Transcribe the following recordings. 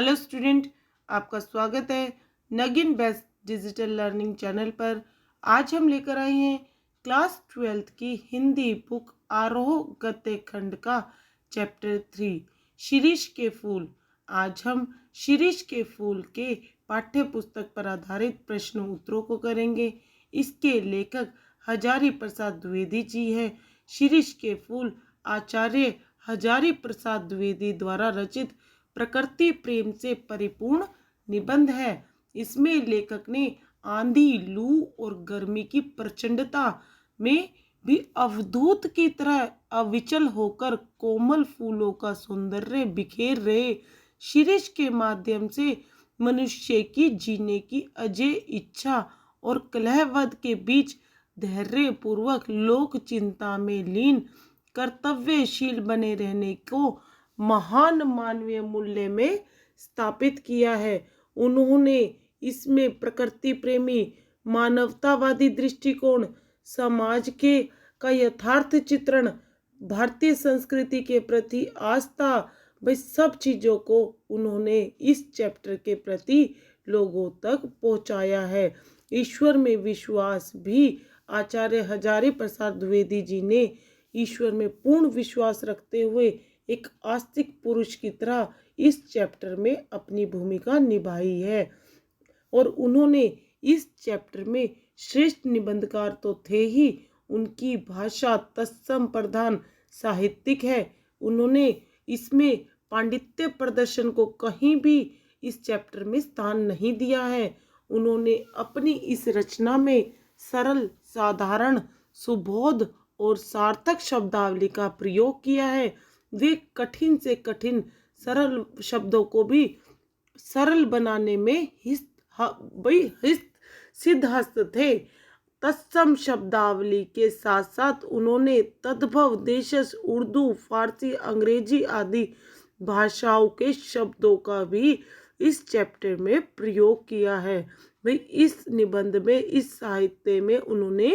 Hello student, आपका स्वागत है Nageen best digital learning channel पर। आज हम लेकर आए हैं क्लास 12th की हिंदी बुक आरोह गद्य खंड का चैप्टर 3 शिरीष के फूल। आज हम शिरीष के फूल के पाठ्य पुस्तक पर आधारित प्रश्नों उत्तरों को करेंगे। इसके लेखक हजारी प्रसाद द्विवेदी जी हैं। शिरीष के फूल आचार्य हजारी प्रसाद द्विवेदी द्वारा रचित प्रकृति प्रेम से परिपूर्ण निबंध है। इसमें लेखक ने आंधी, लू और गर्मी की प्रचंडता में भी अवधूत की तरह अविचल होकर कोमल फूलों का सौंदर्य बिखेर रहे शिरीष के माध्यम से मनुष्य की जीने की अजय इच्छा और कलहवद के बीच धैर्य पूर्वक लोक चिंता में लीन कर्तव्यशील बने रहने को महान मानवीय मूल्य में स्थापित किया है। उन्होंने इसमें प्रकृति प्रेमी मानवतावादी दृष्टिकोण, समाज के का यथार्थ चित्रण, भारतीय संस्कृति के प्रति आस्था, भाई सब चीज़ों को उन्होंने इस चैप्टर के प्रति लोगों तक पहुंचाया है। ईश्वर में विश्वास भी आचार्य हजारी प्रसाद द्विवेदी जी ने ईश्वर में पूर्ण विश्वास रखते हुए एक आस्तिक पुरुष की तरह इस चैप्टर में अपनी भूमिका निभाई है। और उन्होंने इस चैप्टर में श्रेष्ठ निबंधकार तो थे ही, उनकी भाषा तत्सम प्रधान साहित्यिक है। उन्होंने इसमें पांडित्य प्रदर्शन को कहीं भी इस चैप्टर में स्थान नहीं दिया है। उन्होंने अपनी इस रचना में सरल, साधारण, सुबोध और सार्थक शब्दावली का प्रयोग किया है। वे कठिन से कठिन सरल शब्दों को भी सरल बनाने में सिद्धहस्त थे। तत्सम शब्दावली के साथ साथ उन्होंने तद्भव देशज, उर्दू, फारसी, अंग्रेजी आदि भाषाओं के शब्दों का भी इस चैप्टर में प्रयोग किया है। भाई इस निबंध में, इस साहित्य में उन्होंने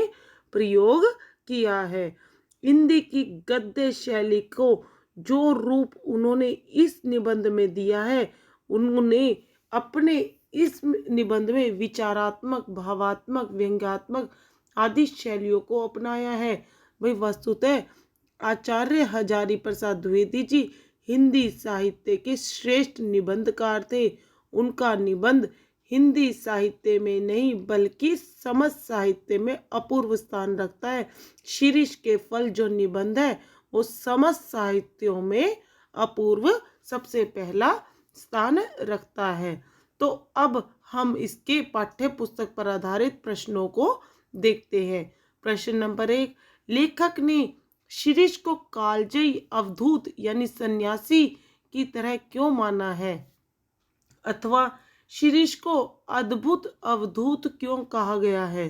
प्रयोग किया है। हिंदी की गद्य शैली को जो रूप उन्होंने इस निबंध में दिया है, उन्होंने अपने इस निबंध में विचारात्मक, भावात्मक, व्यंग्यात्मक आदि शैलियों को अपनाया है। वही वस्तुतः आचार्य हजारी प्रसाद द्विवेदी जी हिंदी साहित्य के श्रेष्ठ निबंधकार थे। उनका निबंध हिंदी साहित्य में नहीं बल्कि समस्त साहित्य में अपूर्व स्थान रखता है। शिरीष के फल जो निबंध है वो समस्त साहित्यों में अपूर्व सबसे पहला स्थान रखता है। तो अब हम इसके पाठ्य पुस्तक पर आधारित प्रश्नों को देखते हैं। प्रश्न नंबर 1, लेखक ने शिरीष को कालजयी, अवधूत यानी सन्यासी की तरह क्यों माना है, अथवा शिरीष को अद्भुत, अवधूत क्यों कहा गया है।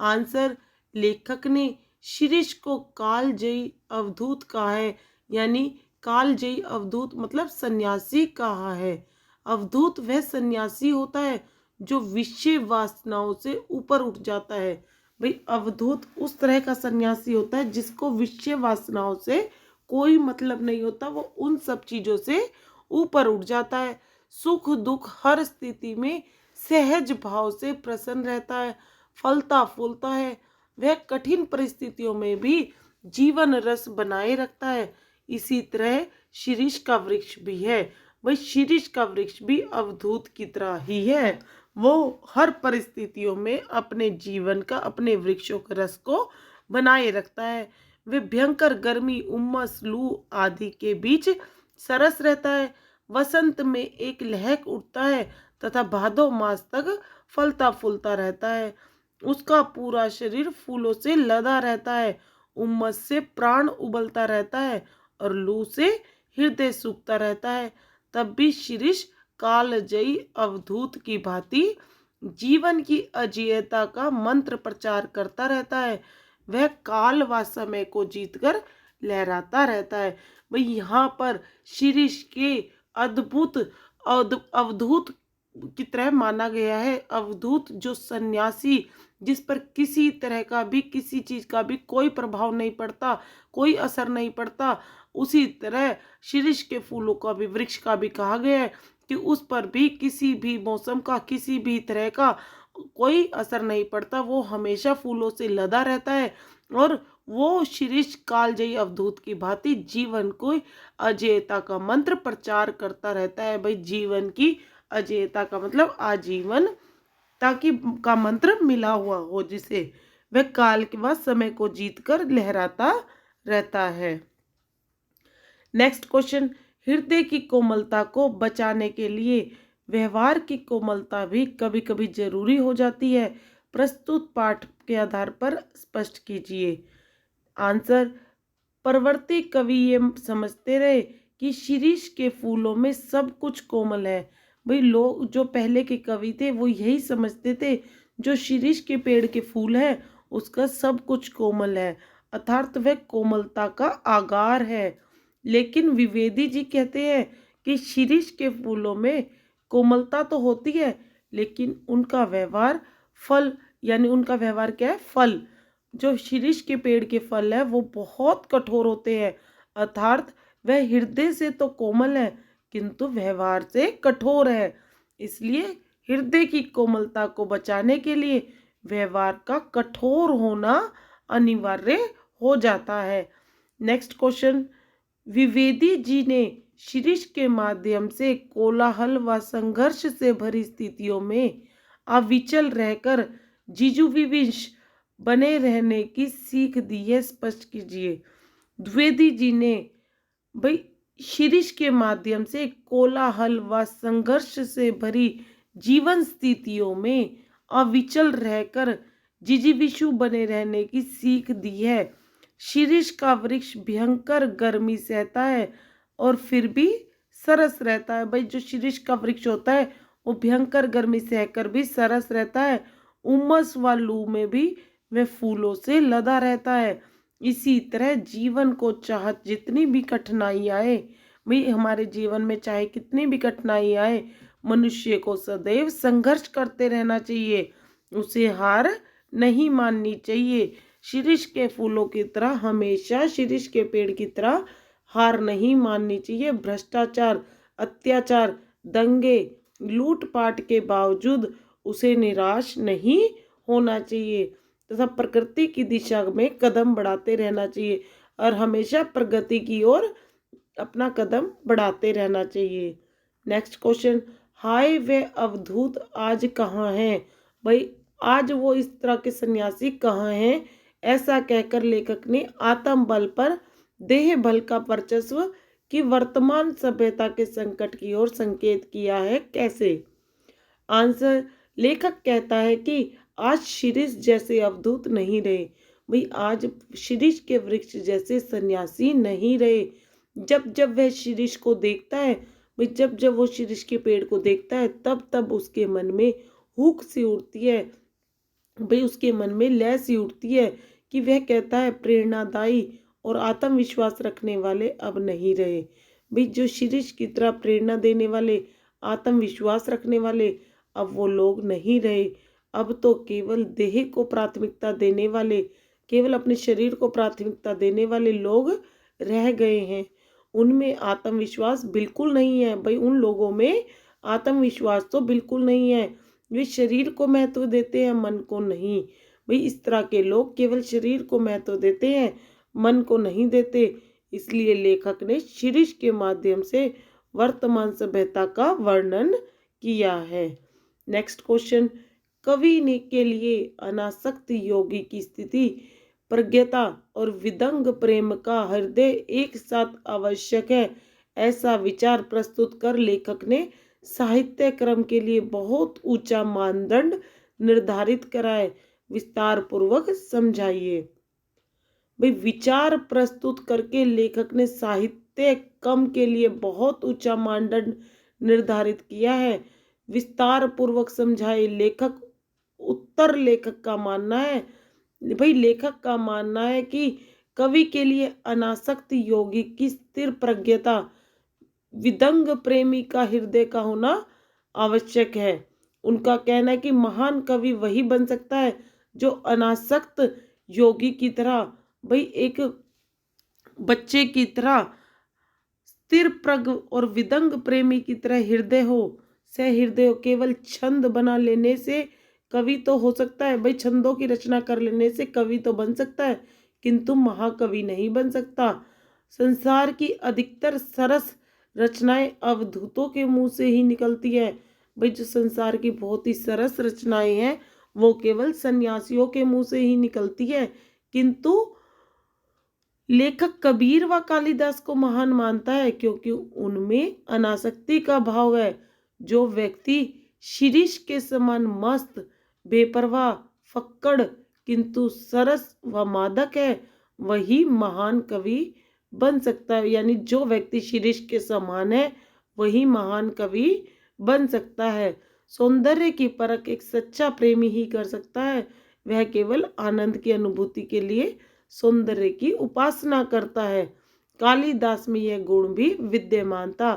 आंसर, लेखक ने शिरीष को कालजयी, अवधूत कहा है, यानी कालजयी अवधूत मतलब सन्यासी कहा है। अवधूत वह सन्यासी होता है जो विषय वासनाओं से ऊपर उठ जाता है। भाई अवधूत उस तरह का सन्यासी होता है जिसको विषय वासनाओं से कोई मतलब नहीं होता, वो उन सब चीज़ों से ऊपर उठ जाता है। सुख दुख हर स्थिति में सहज भाव से प्रसन्न रहता है, फलता फूलता है। वह कठिन परिस्थितियों में भी जीवन रस बनाए रखता है। इसी तरह शिरीष का वृक्ष भी है। वह शिरीष का वृक्ष भी अवधूत की तरह ही है। वो हर परिस्थितियों में अपने जीवन का, अपने वृक्षों के रस को बनाए रखता है। वे भयंकर गर्मी, उमस, लू आदि के बीच सरस रहता है। वसंत में एक लहक उठता है तथा भादो मास तक फलता फूलता रहता है। उसका पूरा शरीर फूलों से लदा रहता है। उमस से प्राण उबलता रहता है और लू से हृदय सूखता रहता है। तब भी शिरीष कालजयी अवधूत की भांति जीवन की अजेयता का मंत्र प्रचार करता रहता है। वह काल व समय को जीतकर लहराता रहता है। भाई यहाँ पर शिरीष के अद्भुत, अवधूत की तरह माना गया है। अवधूत जो सन्यासी, जिस पर किसी तरह का भी, किसी चीज़ का भी कोई प्रभाव नहीं पड़ता, कोई असर नहीं पड़ता, उसी तरह शिरीष के फूलों का भी, वृक्ष का भी कहा गया है कि उस पर भी किसी भी मौसम का, किसी भी तरह का कोई असर नहीं पड़ता। वो हमेशा फूलों से लदा रहता है और वो शिरीष कालजयी अवधूत की भांति जीवन को अजेयता का मंत्र प्रचार करता रहता है। भाई जीवन की अजेयता का मतलब आजीवन ताकि का मंत्र मिला हुआ हो, जिसे वह काल के बाद समय को जीतकर लहराता रहता है। नेक्स्ट क्वेश्चन, हृदय की कोमलता को बचाने के लिए व्यवहार की कोमलता भी कभी कभी जरूरी हो जाती है। प्रस्तुत पाठ के आधार पर स्पष्ट कीजिए। आंसर, परवर्ती कवि ये समझते रहे कि शिरीष के फूलों में सब कुछ कोमल है। भाई लोग जो पहले के कवि थे वो यही समझते थे, जो शिरीष के पेड़ के फूल है उसका सब कुछ कोमल है, अर्थात वह कोमलता का आगार है। लेकिन द्विवेदी जी कहते हैं कि शिरीष के फूलों में कोमलता तो होती है, लेकिन उनका व्यवहार फल, यानी उनका व्यवहार क्या है, फल, जो शिरीष के पेड़ के फल है वो बहुत कठोर होते हैं। अर्थात वह हृदय से तो कोमल है किंतु व्यवहार से कठोर है। इसलिए हृदय की कोमलता को बचाने के लिए व्यवहार का कठोर होना अनिवार्य हो जाता है। नेक्स्ट क्वेश्चन, द्विवेदी जी ने शिरीष के माध्यम से कोलाहल व संघर्ष से भरी स्थितियों में अविचल रहकर जिजुविविश बने रहने की सीख दी है। स्पष्ट कीजिए। द्विवेदी जी ने भाई शिरीष के माध्यम से कोलाहल व संघर्ष से भरी जीवन स्थितियों में अविचल रहकर जिजीविषु बने रहने की सीख दी है। शिरीष का वृक्ष भयंकर गर्मी सहता है और फिर भी सरस रहता है। भाई जो शिरीष का वृक्ष होता है वो भयंकर गर्मी सहकर भी सरस रहता है। उमस व लू में भी वह फूलों से लदा रहता है। इसी तरह जीवन को चाहे जितनी भी कठिनाई आए, भाई हमारे जीवन में चाहे कितनी भी कठिनाई आए, मनुष्य को सदैव संघर्ष करते रहना चाहिए, उसे हार नहीं माननी चाहिए। शिरीष के फूलों की तरह, हमेशा शिरीष के पेड़ की तरह हार नहीं माननी चाहिए। भ्रष्टाचार, अत्याचार, दंगे, लूटपाट के बावजूद उसे निराश नहीं होना चाहिए तथा प्रकृति की दिशा में कदम बढ़ाते रहना चाहिए और हमेशा प्रगति की ओर अपना कदम बढ़ाते रहना चाहिए। नेक्स्ट क्वेश्चन, हाय वे अवधूत आज कहाँ हैं। भाई आज वो इस तरह के सन्यासी कहाँ हैं, ऐसा कहकर लेखक ने आत्म बल पर देह बल का वर्चस्व की वर्तमान सभ्यता के संकट की ओर संकेत किया है। कैसे? आंसर, लेखक कहता है कि आज शिरीष जैसे अवधूत नहीं रहे। भाई आज शिरीष के वृक्ष जैसे सन्यासी नहीं रहे। जब जब वह शिरीष को देखता है, भाई जब जब वो शिरीष के पेड़ को देखता है, तब तब उसके मन में हुक सी उठती है, भाई उसके मन में लय सी उठती है कि वह कहता है प्रेरणादायी और आत्मविश्वास रखने वाले अब नहीं रहे। भाई जो शिरीष की तरह प्रेरणा देने वाले, आत्मविश्वास रखने वाले अब वो लोग नहीं रहे। अब तो केवल देह को प्राथमिकता देने वाले, केवल अपने शरीर को प्राथमिकता देने वाले लोग रह गए हैं। उनमें आत्मविश्वास बिल्कुल नहीं है। भाई उन लोगों में आत्मविश्वास तो बिल्कुल नहीं है। वे शरीर को महत्व देते हैं, मन को नहीं। भाई इस तरह के लोग केवल शरीर को महत्व देते हैं, मन को नहीं देते। इसलिए लेखक ने शिरीष के माध्यम से वर्तमान सभ्यता का वर्णन किया है। नेक्स्ट क्वेश्चन, कवि ने के लिए अनासक्त योगी की स्थिति, प्रज्ञता और विदंग प्रेम का हृदय एक साथ आवश्यक है, ऐसा विचार प्रस्तुत कर लेखक ने साहित्य क्रम के लिए बहुत ऊंचा मानदंड निर्धारित कराए। विस्तार पूर्वक समझाइए। भाई विचार प्रस्तुत करके लेखक ने साहित्य क्रम के लिए बहुत ऊंचा मानदंड निर्धारित किया है। विस्तार पूर्वक समझाए। लेखक उत्तर लेखक का मानना है, भाई लेखक का मानना है कि कवि के लिए अनासक्त योगी की स्थिर प्रज्ञता, विदंग प्रेमी का हृदय का होना आवश्यक है। उनका कहना है कि महान कवि वही बन सकता है जो अनासक्त योगी की तरह, भाई एक बच्चे की तरह स्थिर प्रज्ञ और विदंग प्रेमी की तरह हृदय हो, सहृदय हो। केवल छंद बना लेने से कवि तो हो सकता है, भाई छंदों की रचना कर लेने से कवि तो बन सकता है, किंतु महाकवि नहीं बन सकता। संसार की अधिकतर सरस रचनाएं अवधूतों के मुंह से ही निकलती है। भाई जो संसार की बहुत ही सरस रचनाएं हैं वो केवल सन्यासियों के मुंह से ही निकलती है, किंतु लेखक कबीर व कालिदास को महान मानता है क्योंकि उनमें अनासक्ति का भाव है। जो व्यक्ति शिरीष के समान मस्त, बेपरवाह, फक्कड़ किंतु सरस व मादक है, वही महान कवि बन सकता है। यानी जो व्यक्ति शिरीष के समान है वही महान कवि बन सकता है। सौंदर्य की परख एक सच्चा प्रेमी ही कर सकता है। वह केवल आनंद की अनुभूति के लिए सौंदर्य की उपासना करता है। कालिदास में यह गुण भी विद्यमान था।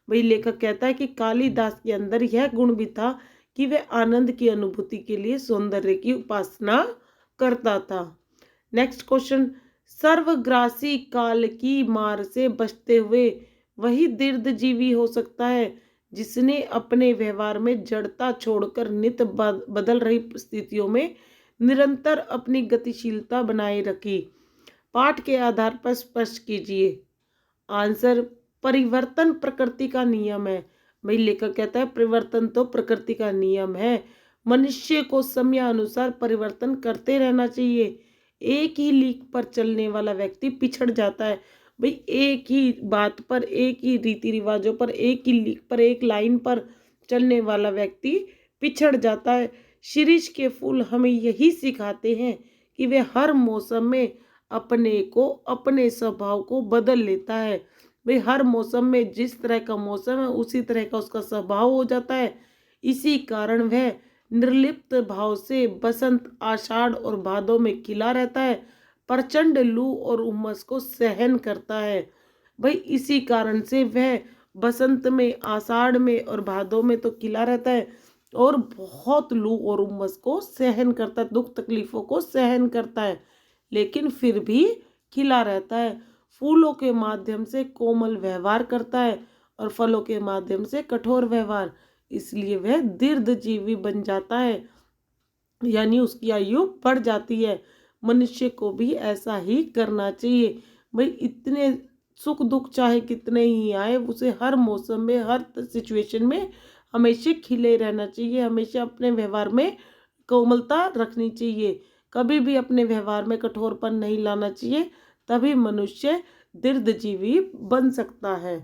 वही लेखक कहता है कि कालिदास के अंदर यह गुण भी था कि वह आनंद की अनुभूति के लिए सौंदर्य की उपासना करता था। नेक्स्ट क्वेश्चन, सर्वग्रासी काल की मार से बचते हुए वही दीर्घजीवी हो सकता है जिसने अपने व्यवहार में जड़ता छोड़कर नित्य बदल रही स्थितियों में निरंतर अपनी गतिशीलता बनाए रखी। पाठ के आधार पर स्पष्ट कीजिए। आंसर, परिवर्तन प्रकृति का नियम है। भाई लेखक कहता है परिवर्तन तो प्रकृति का नियम है। मनुष्य को समय अनुसार परिवर्तन करते रहना चाहिए। एक ही लीक पर चलने वाला व्यक्ति पिछड़ जाता है। भाई एक ही बात पर, एक ही रीति रिवाजों पर, एक ही लीक पर, एक लाइन पर चलने वाला व्यक्ति पिछड़ जाता है। शिरीष के फूल हमें यही सिखाते हैं कि वे हर मौसम में अपने को, अपने स्वभाव को बदल लेता है। भाई हर मौसम में जिस तरह का मौसम है उसी तरह का उसका स्वभाव हो जाता है। इसी कारण वह निर्लिप्त भाव से बसंत, आषाढ़ और भादों में खिला रहता है, प्रचंड लू और उमस को सहन करता है। भाई इसी कारण से वह बसंत में, आषाढ़ में और भादों में तो खिला रहता है और बहुत लू और उमस को सहन करता है, दुख तकलीफों को सहन करता है, लेकिन फिर भी खिला रहता है। फूलों के माध्यम से कोमल व्यवहार करता है और फलों के माध्यम से कठोर व्यवहार, इसलिए वह दीर्घजीवी बन जाता है, यानी उसकी आयु बढ़ जाती है। मनुष्य को भी ऐसा ही करना चाहिए। भाई इतने सुख दुख चाहे कितने ही आए, उसे हर मौसम में, हर सिचुएशन में हमेशा खिले रहना चाहिए। हमेशा अपने व्यवहार में कोमलता रखनी चाहिए, कभी भी अपने व्यवहार में कठोरपन नहीं लाना चाहिए, तभी मनुष्य दीर्घजीवी बन सकता है।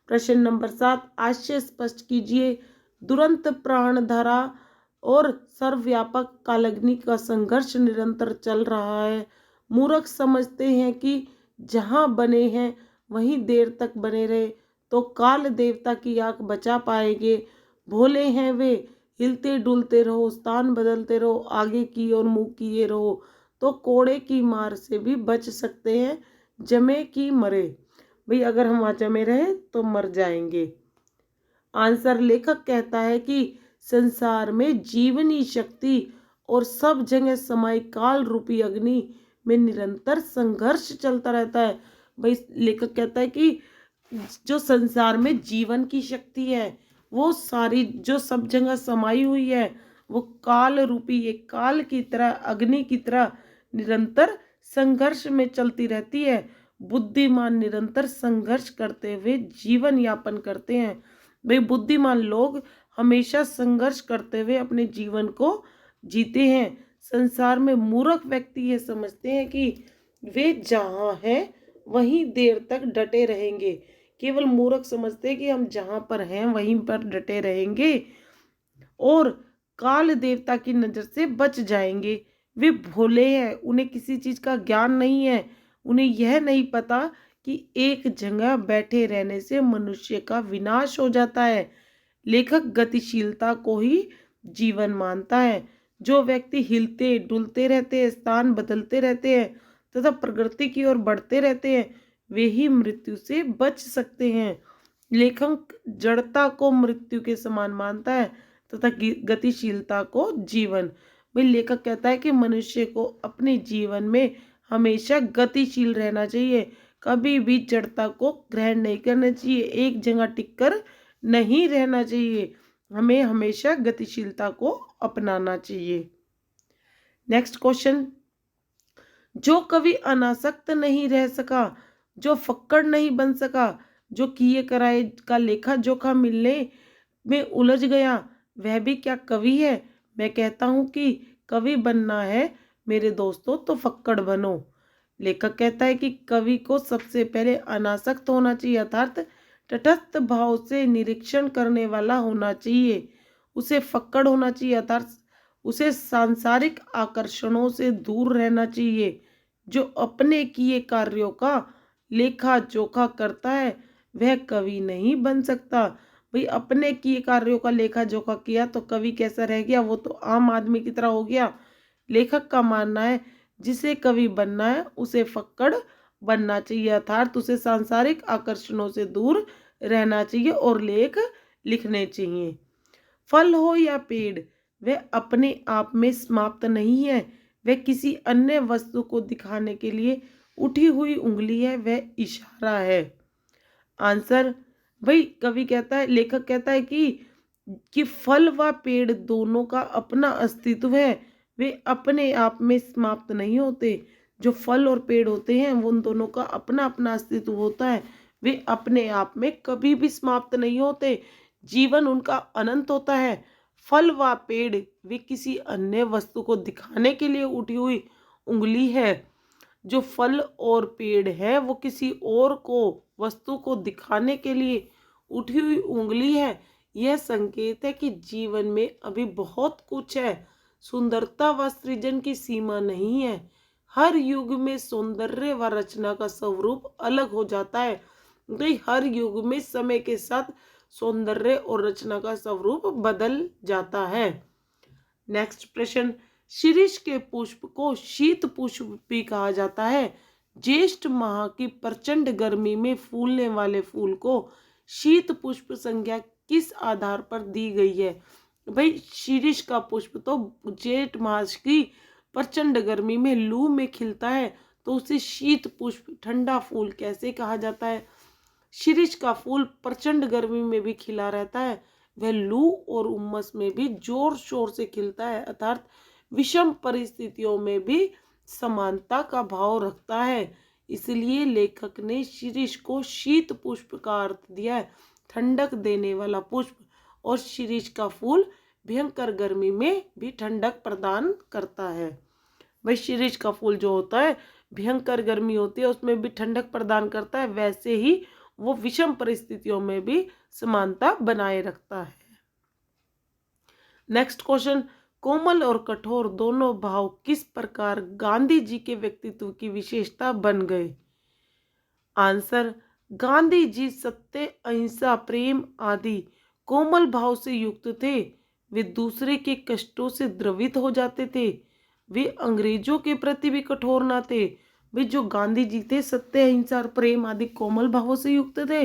प्रश्न नंबर 7, आशय स्पष्ट कीजिए। दुरंत प्राणधारा और सर्वव्यापक कालग्नि का संघर्ष निरंतर चल रहा है। मूर्ख समझते हैं कि जहाँ बने हैं वहीं देर तक बने रहे तो काल देवता की आंख बचा पाएंगे। भोले हैं वे, हिलते डुलते रहो, स्थान बदलते रहो, आगे की ओर मुंह किए रहो तो कोड़े की मार से भी बच सकते हैं, जमे की मरे। भाई अगर हम वहाँ जमे रहे तो मर जाएंगे। आंसर, लेखक कहता है कि संसार में जीवनी शक्ति और सब जगह समाई काल रूपी अग्नि में निरंतर संघर्ष चलता रहता है। भाई लेखक कहता है कि जो संसार में जीवन की शक्ति है वो सारी जो सब जगह समाई हुई है वो काल रूपी, एक काल की तरह, अग्नि की तरह निरंतर संघर्ष में चलती रहती है। बुद्धिमान निरंतर संघर्ष करते हुए जीवन यापन करते हैं। भाई बुद्धिमान लोग हमेशा संघर्ष करते हुए अपने जीवन को जीते हैं। संसार में मूर्ख व्यक्ति ये समझते हैं कि वे जहाँ हैं वहीं देर तक डटे रहेंगे। केवल मूर्ख समझते हैं कि हम जहाँ पर हैं वहीं पर डटे रहेंगे और काल देवता की नज़र से बच जाएंगे। वे भोले हैं, उन्हें किसी चीज़ का ज्ञान नहीं है। उन्हें यह नहीं पता कि एक जगह बैठे रहने से मनुष्य का विनाश हो जाता है। लेखक गतिशीलता को ही जीवन मानता है। जो व्यक्ति हिलते डुलते रहते हैं, स्थान बदलते रहते हैं तथा प्रगति की ओर बढ़ते रहते हैं, वे ही मृत्यु से बच सकते हैं। लेखक जड़ता को मृत्यु के समान मानता है तथा गतिशीलता को जीवन। भाई लेखक कहता है कि मनुष्य को अपने जीवन में हमेशा गतिशील रहना चाहिए, कभी भी जड़ता को ग्रहण नहीं करना चाहिए, एक जगह टिककर नहीं रहना चाहिए, हमें हमेशा गतिशीलता को अपनाना चाहिए। नेक्स्ट क्वेश्चन, जो कभी अनासक्त नहीं रह सका, जो फक्कड़ नहीं बन सका, जो किए कराए का लेखा जोखा मिलने में उलझ गया, वह भी क्या कवि है? मैं कहता हूं कि कवि बनना है मेरे दोस्तों तो फक्कड़ बनो। लेखक कहता है कि कवि को सबसे पहले अनासक्त होना चाहिए, अर्थात तटस्थ भाव से निरीक्षण करने वाला होना चाहिए। उसे फक्कड़ होना चाहिए, अर्थात उसे सांसारिक आकर्षणों से दूर रहना चाहिए। जो अपने किए कार्यों का लेखा जोखा करता है वह कवि नहीं बन सकता। भाई अपने किए कार्यों का लेखा जोखा किया तो कवि कैसा रह गया, वो तो आम आदमी की तरह हो गया। लेखक का मानना है जिसे कवि बनना है उसे फक्कड़ बनना चाहिए, अर्थात उसे सांसारिक आकर्षणों से दूर रहना चाहिए और लेख लिखने चाहिए। फल हो या पेड़, वह अपने आप में समाप्त नहीं है, वह किसी अन्य वस्तु को दिखाने के लिए उठी हुई उंगली है, वह इशारा है। आंसर, भाई कवि कहता है, लेखक कहता है कि फल व पेड़ दोनों का अपना अस्तित्व है, वे अपने आप में समाप्त नहीं होते। जो फल और पेड़ होते हैं वो उन दोनों का अपना अपना अस्तित्व होता है, वे अपने आप में कभी भी समाप्त नहीं होते, जीवन उनका अनंत होता है। फल व पेड़ वे किसी अन्य वस्तु को दिखाने के लिए उठी हुई उंगली है। जो फल और पेड़ है वो किसी और को वस्तु को दिखाने के लिए उठी हुई उंगली है। यह संकेत है कि जीवन में अभी बहुत कुछ है, सुंदरता व सृजन की सीमा नहीं है। हर युग में सौंदर्य व रचना का स्वरूप अलग हो जाता है, तो हर युग में समय के साथ सौंदर्य और रचना का स्वरूप बदल जाता है। नेक्स्ट प्रश्न, शिरीष के पुष्प को शीत पुष्प भी कहा जाता है। ज्येष्ठ माह की प्रचंड गर्मी में फूलने वाले फूल को शीत पुष्प संज्ञा किस आधार पर दी गई है? भाई शिरीष का पुष्प तो जेठ मास की प्रचंड गर्मी में लू में खिलता है, तो उसे शीत पुष्प ठंडा फूल कैसे कहा जाता है? शिरीष का फूल प्रचंड गर्मी में भी खिला रहता है, वह लू और उमस में भी जोर शोर से खिलता है, अर्थात विषम परिस्थितियों में भी समानता का भाव रखता है। इसलिए लेखक ने शिरीष को शीत पुष्प का अर्थ दिया है, ठंडक देने वाला पुष्प। और शिरीष का फूल भयंकर गर्मी में भी ठंडक प्रदान करता है। भाई शिरीष का फूल जो होता है भयंकर गर्मी होती है उसमें भी ठंडक प्रदान करता है, वैसे ही वो विषम परिस्थितियों में भी समानता बनाए रखता है। नेक्स्ट क्वेश्चन, कोमल और कठोर दोनों भाव किस प्रकार गांधी जी के व्यक्तित्व की विशेषता बन गए? आंसर, गांधी जी सत्य अहिंसा प्रेम आदि कोमल भाव से युक्त थे, वे दूसरे के कष्टों से द्रवित हो जाते थे, वे अंग्रेजों के प्रति भी कठोर ना थे। वे जो गांधी जी थे सत्य अहिंसा और प्रेम आदि कोमल भावों से युक्त थे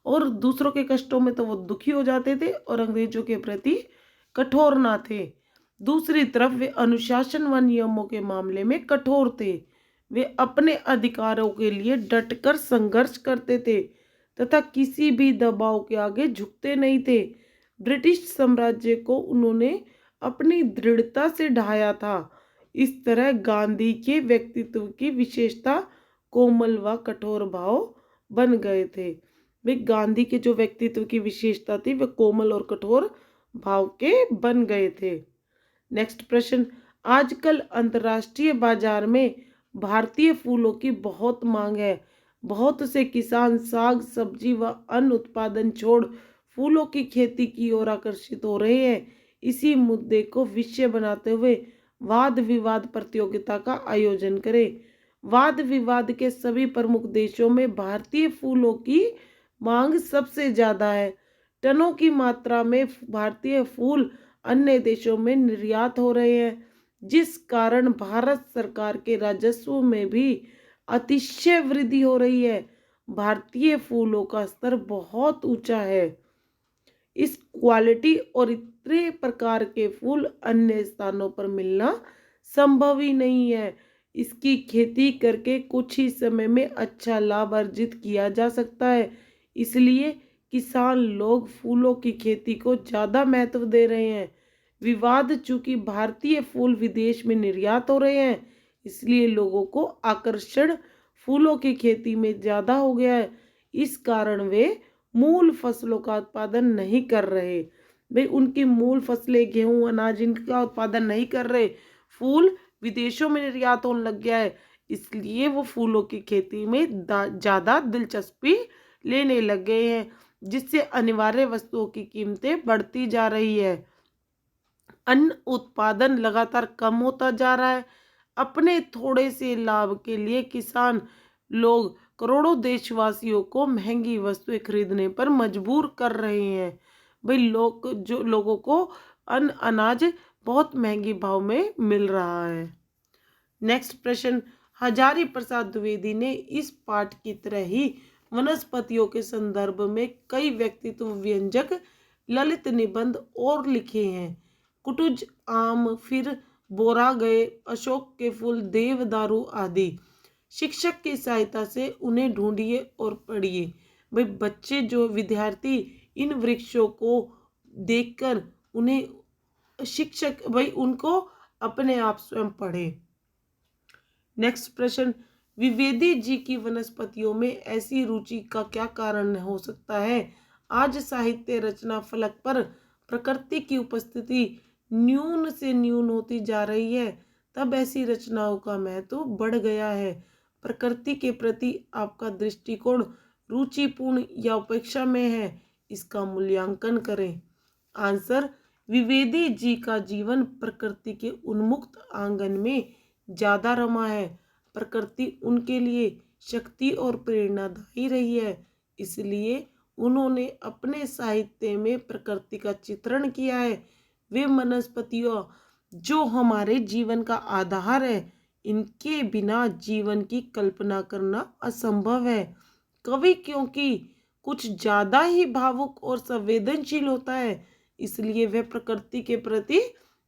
और दूसरों के कष्टों में तो वो दुखी हो जाते थे और अंग्रेजों के प्रति कठोर ना थे। दूसरी तरफ वे अनुशासन व नियमों के मामले में कठोर थे, वे अपने अधिकारों के लिए डटकर संघर्ष करते थे तथा किसी भी दबाव के आगे झुकते नहीं थे। ब्रिटिश साम्राज्य को उन्होंने अपनी दृढ़ता से ढाया था। इस तरह गांधी के व्यक्तित्व की विशेषता कोमल व कठोर भाव बन गए थे। वे गांधी के जो व्यक्तित्व की विशेषता थी वे कोमल और कठोर भाव के बन गए थे। नेक्स्ट प्रश्न, आजकल अंतर्राष्ट्रीय बाजार में भारतीय फूलों की बहुत मांग है। बहुत से किसान साग सब्जी व अन्न उत्पादन छोड़ फूलों की खेती की ओर आकर्षित हो रहे हैं। इसी मुद्दे को विषय बनाते हुए वाद विवाद प्रतियोगिता का आयोजन करें। वाद विवाद के सभी प्रमुख देशों में भारतीय फूलों की मांग सबसे ज़्यादा है। टनों की मात्रा में भारतीय फूल अन्य देशों में निर्यात हो रहे हैं, जिस कारण भारत सरकार के राजस्व में भी अतिशय वृद्धि हो रही है। भारतीय फूलों का स्तर बहुत ऊंचा है। इस क्वालिटी और इतने प्रकार के फूल अन्य स्थानों पर मिलना संभव ही नहीं है। इसकी खेती करके कुछ ही समय में अच्छा लाभ अर्जित किया जा सकता है। इसलिए किसान लोग फूलों की खेती को ज़्यादा महत्व दे रहे हैं। विवाद चूंकि भारतीय फूल विदेश में निर्यात हो रहे हैं, इसलिए लोगों को आकर्षण फूलों की खेती में ज़्यादा हो गया है। इस कारण वे मूल फसलों का उत्पादन नहीं कर रहे। भाई उनकी मूल फसलें गेहूं अनाज इनका उत्पादन नहीं कर रहे, फूल विदेशों में निर्यात होने लग गया है, इसलिए वो फूलों की खेती में ज़्यादा दिलचस्पी लेने लग गए हैं, जिससे अनिवार्य वस्तुओं की कीमतें बढ़ती जा रही है। अन्न उत्पादन लगातार कम होता जा रहा है। अपने थोड़े से लाभ के लिए किसान लोग करोड़ों देशवासियों को महंगी वस्तुएं खरीदने पर मजबूर कर रहे हैं। भाई लोगों को अन्न अनाज बहुत महंगे भाव में मिल रहा है। नेक्स्ट प्रश्न, हजारी प्रसाद द्विवेदी ने इस पाठ की तरह ही वनस्पतियों के संदर्भ में कई व्यक्तित्व व्यंजक ललित निबंध और लिखे हैं। कुटुज आम, फिर बोरा गए, अशोक के फूल, देवदारू आदि। शिक्षक की सहायता से उन्हें ढूंढिए और पढ़िए। भाई बच्चे जो विद्यार्थी इन वृक्षों को देखकर उन्हें शिक्षक भाई उनको अपने आप स्वयं पढ़े। नेक्स्ट प्रश्न, द्विवेदी जी की वनस्पतियों में ऐसी रुचि का क्या कारण हो सकता है? आज साहित्य रचना फलक पर प्रकृति की उपस्थिति न्यून से न्यून होती जा रही है, तब ऐसी रचनाओं का महत्व बढ़ गया है। प्रकृति के प्रति आपका दृष्टिकोण रुचिपूर्ण या उपेक्षा में है, इसका मूल्यांकन करें। आंसर, द्विवेदी जी का जीवन प्रकृति के उन्मुक्त आंगन में ज़्यादा रमा है। प्रकृति उनके लिए शक्ति और प्रेरणादायी रही है, इसलिए उन्होंने अपने साहित्य में प्रकृति का चित्रण किया है। वे वनस्पतियों जो हमारे जीवन का आधार है, इनके बिना जीवन की कल्पना करना असंभव है। कवि क्योंकि कुछ ज़्यादा ही भावुक और संवेदनशील होता है, इसलिए वह प्रकृति के प्रति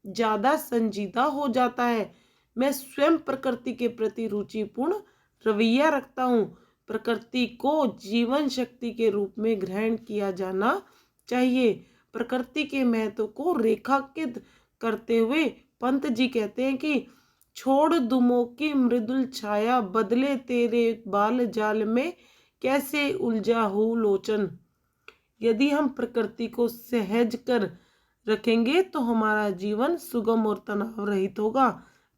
ज़्यादा संजीदा हो जाता है। मैं स्वयं प्रकृति के प्रति रुचिपूर्ण रवैया रखता हूँ। प्रकृति को जीवन शक्ति के रूप में ग्रहण किया जाना चाहिए। प्रकृति के महत्व को रेखांकित करते हुए पंत जी कहते हैं कि छोड़ दुमों की मृदुल छाया, बदले तेरे बाल जाल में कैसे उलझा हूँ लोचन। यदि हम प्रकृति को सहज कर रखेंगे तो हमारा जीवन सुगम और तनाव रहित होगा।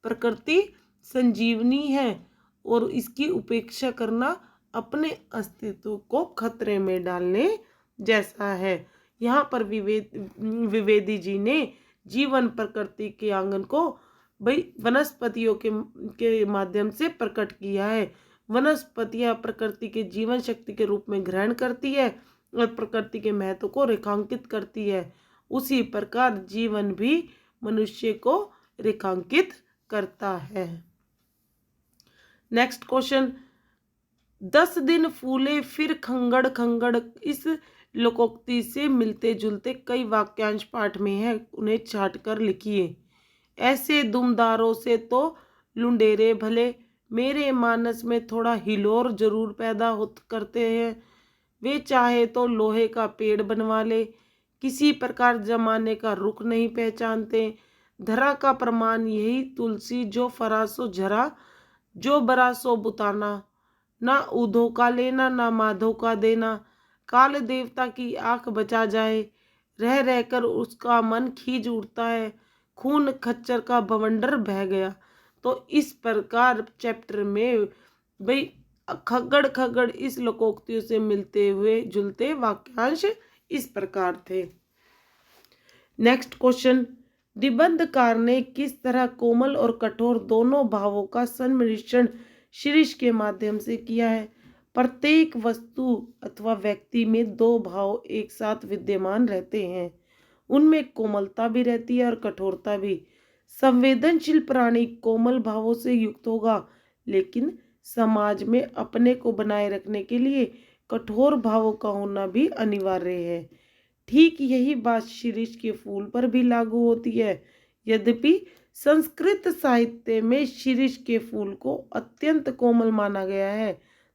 प्रकृति संजीवनी है और इसकी उपेक्षा करना अपने अस्तित्व को खतरे में डालने जैसा है। यहाँ पर द्विवेदी जी ने जीवन प्रकृति के आंगन को भाई वनस्पतियों के माध्यम से प्रकट किया है। वनस्पतियाँ प्रकृति के जीवन शक्ति के रूप में ग्रहण करती है और प्रकृति के महत्व को रेखांकित करती है। उसी प्रकार जीवन भी मनुष्य को रेखांकित करता है। नेक्स्ट क्वेश्चन, 10 दिन फूले फिर खंगड़ खंगड़, इस लोकोक्ति से मिलते जुलते कई वाक्यांश पाठ में है, उन्हें छाट कर लिखिए। ऐसे दुमदारों से तो लुंडेरे भले, मेरे मानस में थोड़ा हिलोर जरूर पैदा करते हैं। वे चाहे तो लोहे का पेड़ बनवा ले, किसी प्रकार जमाने का रुख नहीं पहचानते। धरा का प्रमाण यही तुलसी, जो फरासो झरा, जो बरासो बुताना, ना ऊधो का लेना ना माधो का देना। काल देवता की आंख बचा जाए, रह रहकर उसका मन खींच उठता है। खून खच्चर का बवंडर बह गया। तो इस प्रकार चैप्टर में भाई खगड़ खगड़ इस लोकोक्तियों से मिलते हुए जुलते वाक्यांश इस प्रकार थे। नेक्स्ट क्वेश्चन, निबंधकार ने किस तरह कोमल और कठोर दोनों भावों का सम्मिश्रण शीर्ष के माध्यम से किया है? प्रत्येक वस्तु अथवा व्यक्ति में दो भाव एक साथ विद्यमान रहते हैं, उनमें कोमलता भी रहती है और कठोरता भी। संवेदनशील प्राणी कोमल भावों से युक्त होगा, लेकिन समाज में अपने को बनाए रखने के लिए कठोर भावों का होना भी अनिवार्य है। ठीक यही बात शिरीष के फूल पर भी लागू होती है। यद्यपि संस्कृत साहित्य में शिरीष के फूल को अत्यंत कोमल माना गया है,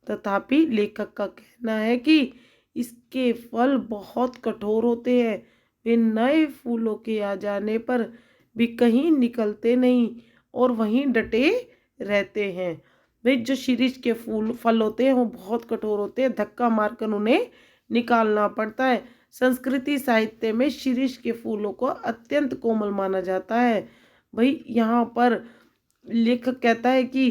तथापि लेखक का कहना है कि इसके फल बहुत कठोर होते हैं। वे नए फूलों के आ जाने पर भी कहीं निकलते नहीं और वहीं डटे रहते हैं। वे जो शिरीष के फल होते हैं वो बहुत कठोर होते हैं, धक्का मारकर उन्हें निकालना पड़ता है। संस्कृति साहित्य में शिरीष के फूलों को अत्यंत कोमल माना जाता है। भाई यहाँ पर लेखक कहता है कि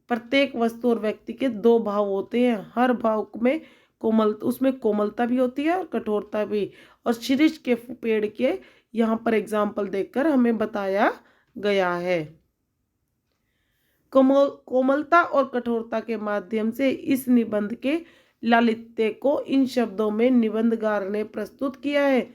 प्रत्येक वस्तु और व्यक्ति के दो भाव होते हैं, हर भाव में उसमें कोमलता भी होती है और कठोरता भी। और शिरीष के पेड़ के यहाँ पर एग्जाम्पल देकर हमें बताया गया है। कोमलता और कठोरता के माध्यम से इस निबंध के लालित्य को इन शब्दों में निबंधकार ने प्रस्तुत किया है।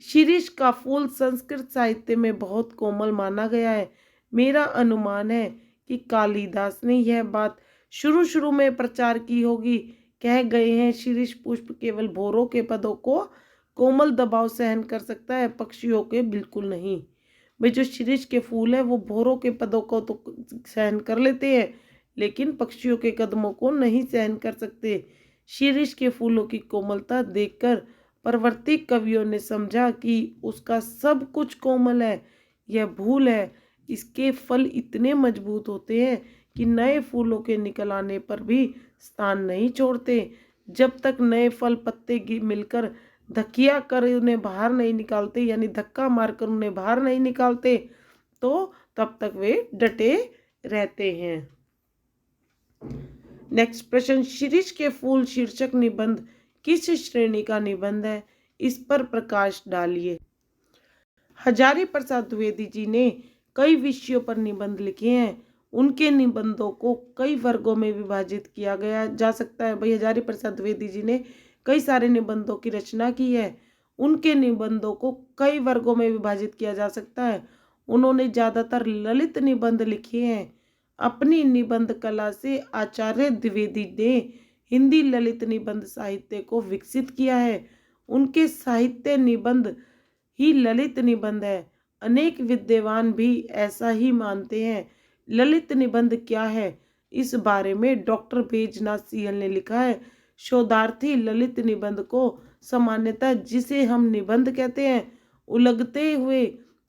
शिरीष का फूल संस्कृत साहित्य में बहुत कोमल माना गया है। मेरा अनुमान है कि कालिदास ने यह बात शुरू में प्रचार की होगी। कह गए हैं शिरीष पुष्प केवल भौरों के पदों को कोमल दबाव सहन कर सकता है, पक्षियों के बिल्कुल नहीं। भाई जो शिरीष के फूल है वो भौरों के पदों को तो सहन कर लेते हैं, लेकिन पक्षियों के कदमों को नहीं सहन कर सकते। शिरीष के फूलों की कोमलता देखकर परवर्ती कवियों ने समझा कि उसका सब कुछ कोमल है। यह भूल है। इसके फल इतने मजबूत होते हैं कि नए फूलों के निकल आने पर भी स्थान नहीं छोड़ते। जब तक नए फल पत्ते मिलकर धकिया कर उन्हें बाहर नहीं निकालते, यानी धक्का मारकर उन्हें बाहर नहीं निकालते, तो तब तक वे डटे रहते हैं। नेक्स्ट प्रश्न, शिरीष के फूल शीर्षक निबंध किस श्रेणी का निबंध है? इस पर प्रकाश डालिए। हजारी प्रसाद द्विवेदी जी ने कई विषयों पर निबंध लिखे हैं। उनके निबंधों को कई वर्गों में विभाजित किया गया जा सकता है। भाई हजारी प्रसाद द्विवेदी जी ने कई सारे निबंधों की रचना की है। उनके निबंधों को कई वर्गों में विभाजित किया जा सकता है। उन्होंने ज़्यादातर ललित निबंध लिखे हैं। अपनी निबंध कला से आचार्य द्विवेदी ने हिंदी ललित निबंध साहित्य को विकसित किया है। उनके साहित्य निबंध ही ललित निबंध है। अनेक विद्वान भी ऐसा ही मानते हैं। ललित निबंध क्या है, इस बारे में डॉक्टर बैजनाथ सियल ने लिखा है। शोधार्थी ललित निबंध को सामान्यतः जिसे हम निबंध कहते हैं, उलगते हुए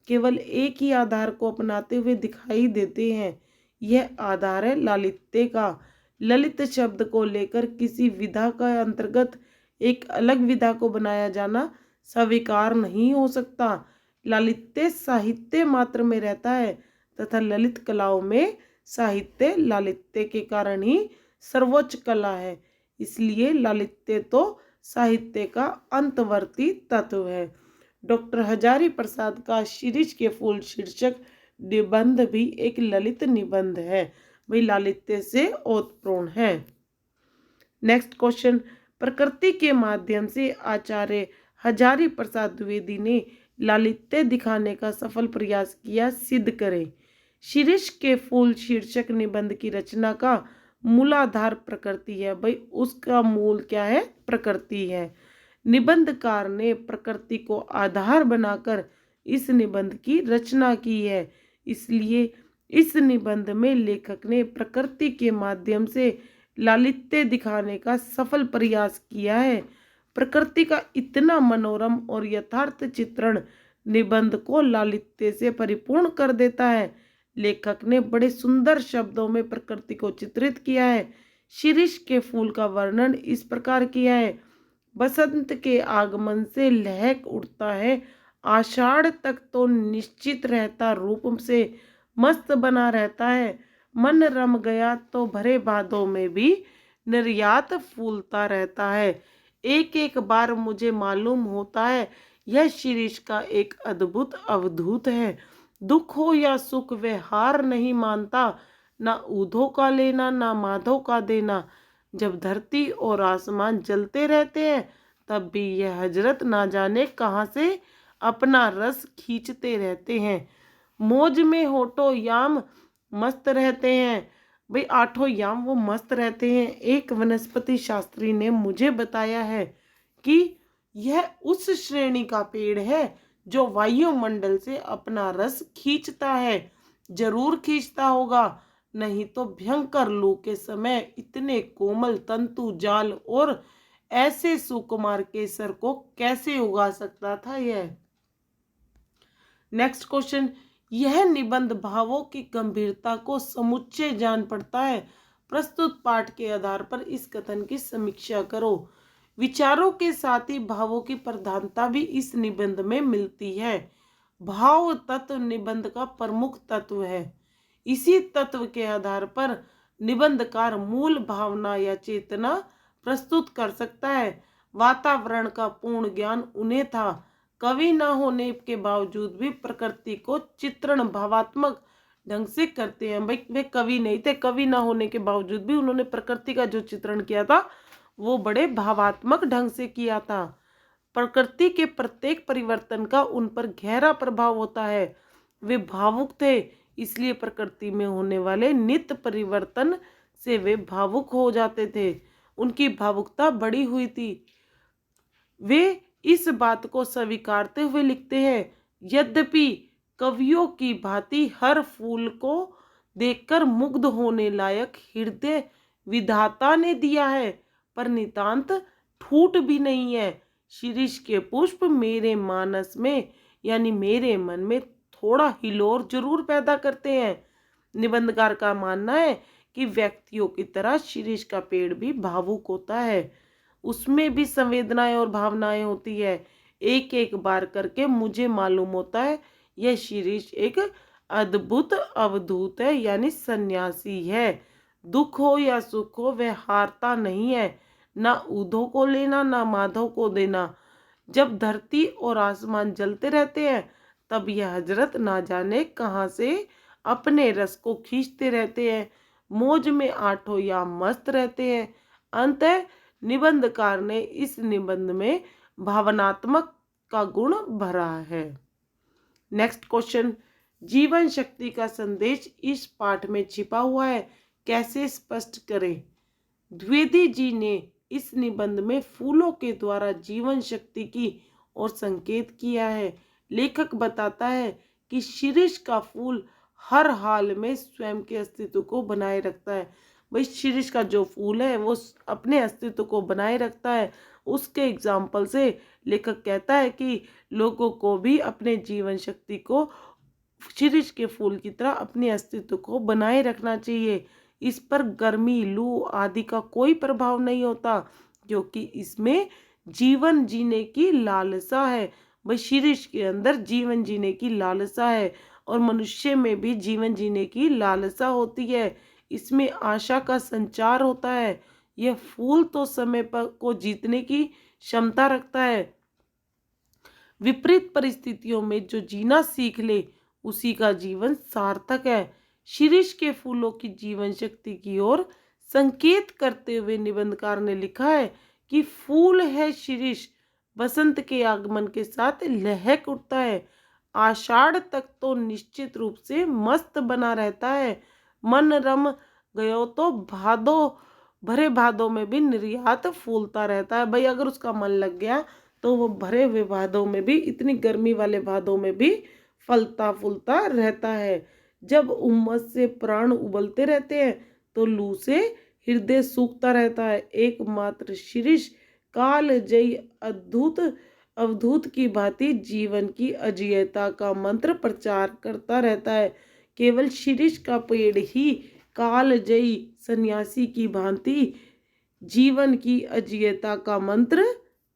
केवल एक ही आधार को अपनाते हुए दिखाई देते हैं। यह आधार है लालित्य का। ललित शब्द को लेकर किसी विधा का अंतर्गत एक अलग विधा को बनाया जाना स्वीकार नहीं हो सकता। लालित्य साहित्य मात्र में रहता है तथा ललित कलाओं में साहित्य लालित्य के कारण ही सर्वोच्च कला है। इसलिए लालित्य तो साहित्य का अंतवर्ती तत्व है। डॉक्टर हजारी प्रसाद का शिरीष के फूल शीर्षक निबंध भी एक ललित निबंध है। वही लालित्य से ओतप्रोत है। नेक्स्ट क्वेश्चन, प्रकृति के माध्यम से आचार्य हजारी प्रसाद द्विवेदी ने लालित्य दिखाने का सफल प्रयास किया, सिद्ध करें। शिरीष के फूल शीर्षक निबंध की रचना का मूलाधार प्रकृति है। भाई उसका मूल क्या है? प्रकृति है। निबंधकार ने प्रकृति को आधार बनाकर इस निबंध की रचना की है। इसलिए इस निबंध में लेखक ने प्रकृति के माध्यम से लालित्य दिखाने का सफल प्रयास किया है। प्रकृति का इतना मनोरम और यथार्थ चित्रण निबंध को लालित्य से परिपूर्ण कर देता है। लेखक ने बड़े सुंदर शब्दों में प्रकृति को चित्रित किया है। शिरीष के फूल का वर्णन इस प्रकार किया है। बसंत के आगमन से लहक उठता है, आषाढ़ तक तो निश्चित रहता रूप से मस्त बना रहता है। मन रम गया तो भरे बादों में भी निर्यात फूलता रहता है। एक एक बार मुझे मालूम होता है यह शिरीष का एक अद्भुत अवधूत है। दुख हो या सुख वे हार नहीं मानता, ना ऊधों का लेना ना माधों का देना। जब धरती और आसमान जलते रहते हैं तब भी यह हजरत ना जाने कहाँ से अपना रस खींचते रहते हैं। मौज में होठो याम मस्त रहते हैं। भाई 8 याम वो मस्त रहते हैं। एक वनस्पति शास्त्री ने मुझे बताया है कि यह उस श्रेणी का पेड़ है जो वायुमंडल से अपना रस खींचता है। जरूर खींचता होगा, नहीं तो भयंकर लू के समय इतने कोमल तंतु जाल और ऐसे सुकुमार केसर को कैसे उगा सकता था यह। नेक्स्ट क्वेश्चन, यह निबंध भावों की गंभीरता को समुच्चय जान पड़ता है। प्रस्तुत पाठ के आधार पर इस कथन की समीक्षा करो। विचारों के साथ ही भावों की प्रधानता भी इस निबंध में मिलती है। भाव तत्व निबंध का प्रमुख तत्व है। इसी तत्व के आधार पर निबंधकार मूल भावना या चेतना प्रस्तुत कर सकता है। वातावरण का पूर्ण ज्ञान उन्हें था। कवि न होने के बावजूद भी प्रकृति को चित्रण भावात्मक ढंग से करते हैं। भाई वे कवि नहीं थे, कवि न होने के बावजूद भी उन्होंने प्रकृति का जो चित्रण किया था वो बड़े भावात्मक ढंग से किया था। प्रकृति के प्रत्येक परिवर्तन का उन पर गहरा प्रभाव होता है। वे भावुक थे, इसलिए प्रकृति में होने वाले नित्य परिवर्तन से वे भावुक हो जाते थे। उनकी भावुकता बढ़ी हुई थी। वे इस बात को स्वीकारते हुए लिखते हैं, यद्यपि कवियों की भांति हर फूल को देखकर मुग्ध होने लायक हृदय विधाता ने दिया है, पर नितांत ठूठ भी नहीं है। शिरीष के पुष्प मेरे मानस में यानी मेरे मन में थोड़ा हिलोर जरूर पैदा करते हैं। निबंधकार का मानना है कि व्यक्तियों की तरह शिरीष का पेड़ भी भावुक होता है, उसमें भी संवेदनाएं और भावनाएं होती है। एक एक बार करके मुझे मालूम होता है यह शिरीष एक अद्भुत अवधूत है यानी सन्यासी है। दुख हो या सुख हो वह हारता नहीं है, ना ऊधो को लेना ना माधव को देना। जब धरती और आसमान जलते रहते हैं तब यह हजरत ना जाने कहाँ से अपने रस को खींचते रहते हैं। मौज में आठो या मस्त रहते हैं। अंततः निबंधकार ने इस निबंध में भावनात्मक का गुण भरा है। नेक्स्ट क्वेश्चन, जीवन शक्ति का संदेश इस पाठ में छिपा हुआ है, कैसे स्पष्ट करें। द्विवेदी जी ने इस निबंध में फूलों के द्वारा जीवन शक्ति की और संकेत किया है। लेखक बताता है कि शिरीष का फूल हर हाल में स्वयं के अस्तित्व को बनाए रखता है। भाई शिरीष का जो फूल है वो अपने अस्तित्व को बनाए रखता है। उसके एग्जाम्पल से लेखक कहता है कि लोगों को भी अपने जीवन शक्ति को शिरीष के फूल की तरह अपने अस्तित्व को बनाए रखना चाहिए। इस पर गर्मी लू आदि का कोई प्रभाव नहीं होता, क्योंकि इसमें जीवन जीने की लालसा है। भाई शिरीष के अंदर जीवन जीने की लालसा है और मनुष्य में भी जीवन जीने की लालसा होती है। इसमें आशा का संचार होता है। यह फूल तो समय पर को जीतने की क्षमता रखता है। विपरीत परिस्थितियों में जो जीना सीख ले उसी का जीवन सार्थक है। शिरीष के फूलों की जीवन शक्ति की ओर संकेत करते हुए निबंधकार ने लिखा है कि फूल है शिरीष, बसंत के आगमन के साथ लहक उठता है। आषाढ़ तक तो निश्चित रूप से मस्त बना रहता है। मन रम गयो तो भादो भरे भादों में भी निर्यात फूलता रहता है। भाई अगर उसका मन लग गया तो वो भरे हुए भादों में भी, इतनी गर्मी वाले भादों में भी फलता फूलता रहता है। जब उमस से प्राण उबलते रहते हैं तो लू से हृदय सूखता रहता है। एकमात्र शिरीष काल जयी अवधूत की भांति जीवन की अजेयता का मंत्र प्रचार करता रहता है। केवल शिरीष का पेड़ ही कालजयी सन्यासी की भांति जीवन की अजेयता का मंत्र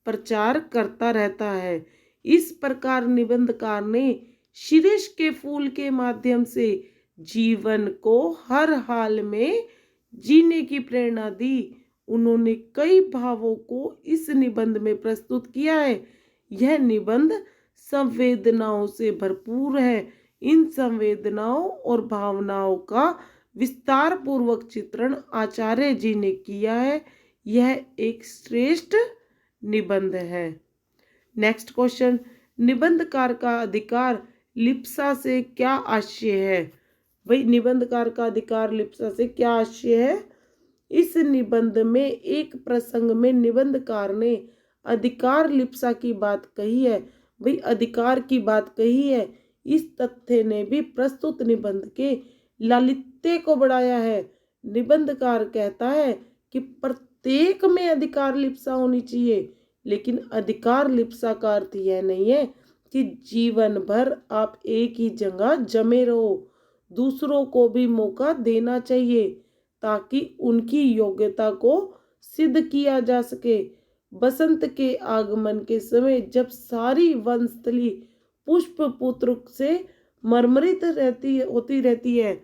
प्रचार करता रहता है। इस प्रकार निबंधकार ने शिरीष के फूल के माध्यम से जीवन को हर हाल में जीने की प्रेरणा दी। उन्होंने कई भावों को इस निबंध में प्रस्तुत किया है। यह निबंध संवेदनाओं से भरपूर है। इन संवेदनाओं और भावनाओं का विस्तार पूर्वक चित्रण आचार्य जी ने किया है। यह एक श्रेष्ठ निबंध है। नेक्स्ट क्वेश्चन, निबंधकार का अधिकार लिप्सा से क्या आशय है। भाई निबंधकार का अधिकार लिप्सा से क्या आशय है। इस निबंध में एक प्रसंग में निबंधकार ने अधिकार लिप्सा की बात कही है। भाई अधिकार की बात कही है। इस तथ्य ने भी प्रस्तुत निबंध के लालित्य को बढ़ाया है। निबंधकार कहता है कि प्रत्येक में अधिकार लिप्सा होनी चाहिए, लेकिन अधिकार लिप्सा का अर्थ यह नहीं है कि जीवन भर आप एक ही जगह जमे रहो। दूसरों को भी मौका देना चाहिए ताकि उनकी योग्यता को सिद्ध किया जा सके। बसंत के आगमन के समय जब सारी वनस्थली पुष्प पुत्र से मरमरित होती रहती है,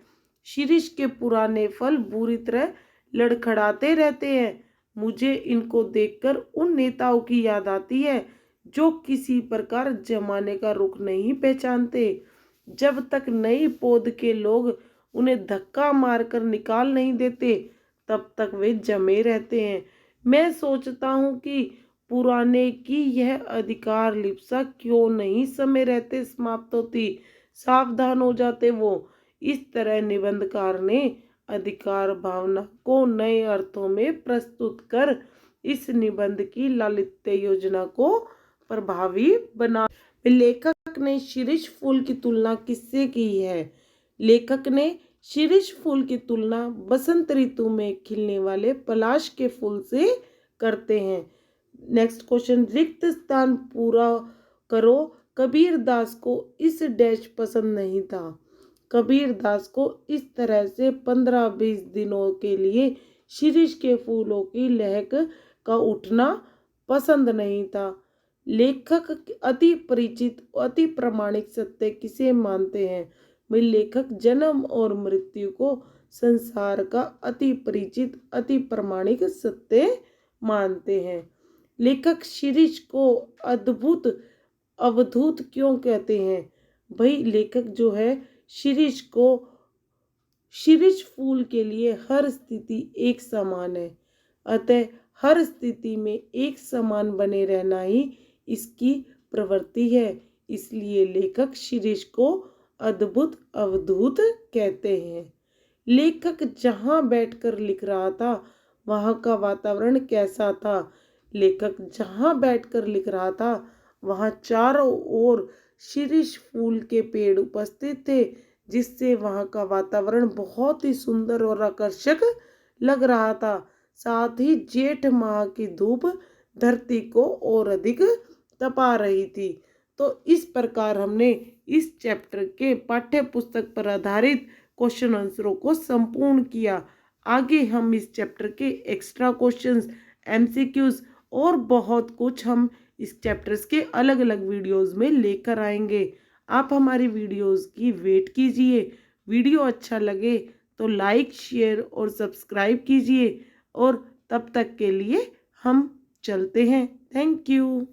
शीरिष के पुराने फल बुरी तरह लड़खड़ाते रहते हैं, मुझे इनको देखकर उन नेताओं की याद आती है जो किसी प्रकार जमाने का रुख नहीं पहचानते। जब तक नई पौध के लोग उन्हें धक्का मारकर निकाल नहीं देते, तब तक वे जमे रहते हैं। मैं सोचता हूँ कि पुराने की यह अधिकार लिप्सा क्यों नहीं समय रहते समाप्त होती, सावधान हो जाते वो। इस तरह निबंधकार ने अधिकार भावना को नए अर्थों में प्रस्तुत कर इस निबंध की लालित्य योजना को प्रभावी बना। लेखक ने शीरिष फूल की तुलना किससे की है? लेखक ने शीरिष फूल की तुलना बसंत ऋतु में खिलने वाले पलाश के फूल से करते हैं। नेक्स्ट क्वेश्चन, रिक्त स्थान पूरा करो। कबीर दास को इस डैश पसंद नहीं था। कबीर दास को इस तरह से 15-20 दिनों के लिए शीरिष के फूलों की लहक का उठना पसंद नहीं था। लेखक अति परिचित अति प्रमाणिक सत्य किसे मानते हैं? वे लेखक जन्म और मृत्यु को संसार का अति परिचित अति प्रमाणिक सत्य मानते हैं। लेखक शीरिष को अद्भुत अवधूत क्यों कहते हैं? भाई लेखक जो है शीरिष को शीरिष फूल के लिए हर स्थिति एक समान है, अतः हर स्थिति में एक समान बने रहना ही इसकी प्रवृत्ति है। इसलिए लेखक शीरिष को अद्भुत अवधूत कहते हैं। लेखक जहाँ बैठकर लिख रहा था वहाँ का वातावरण कैसा था? लेखक जहाँ बैठकर लिख रहा था वहाँ चारों ओर शीरिष फूल के पेड़ उपस्थित थे, जिससे वहाँ का वातावरण बहुत ही सुंदर और आकर्षक लग रहा था। साथ ही जेठ माह की धूप धरती को और अधिक तपा रही थी। तो इस प्रकार हमने इस चैप्टर के पाठ्य पुस्तक पर आधारित क्वेश्चन आंसरों को संपूर्ण किया। आगे हम इस चैप्टर के एक्स्ट्रा क्वेश्चंस, एमसीक्यूज और बहुत कुछ हम इस चैप्टर्स के अलग अलग वीडियोस में लेकर आएंगे। आप हमारी वीडियोस की वेट कीजिए। वीडियो अच्छा लगे तो लाइक, शेयर और सब्सक्राइब कीजिए। और तब तक के लिए हम चलते हैं। Thank you.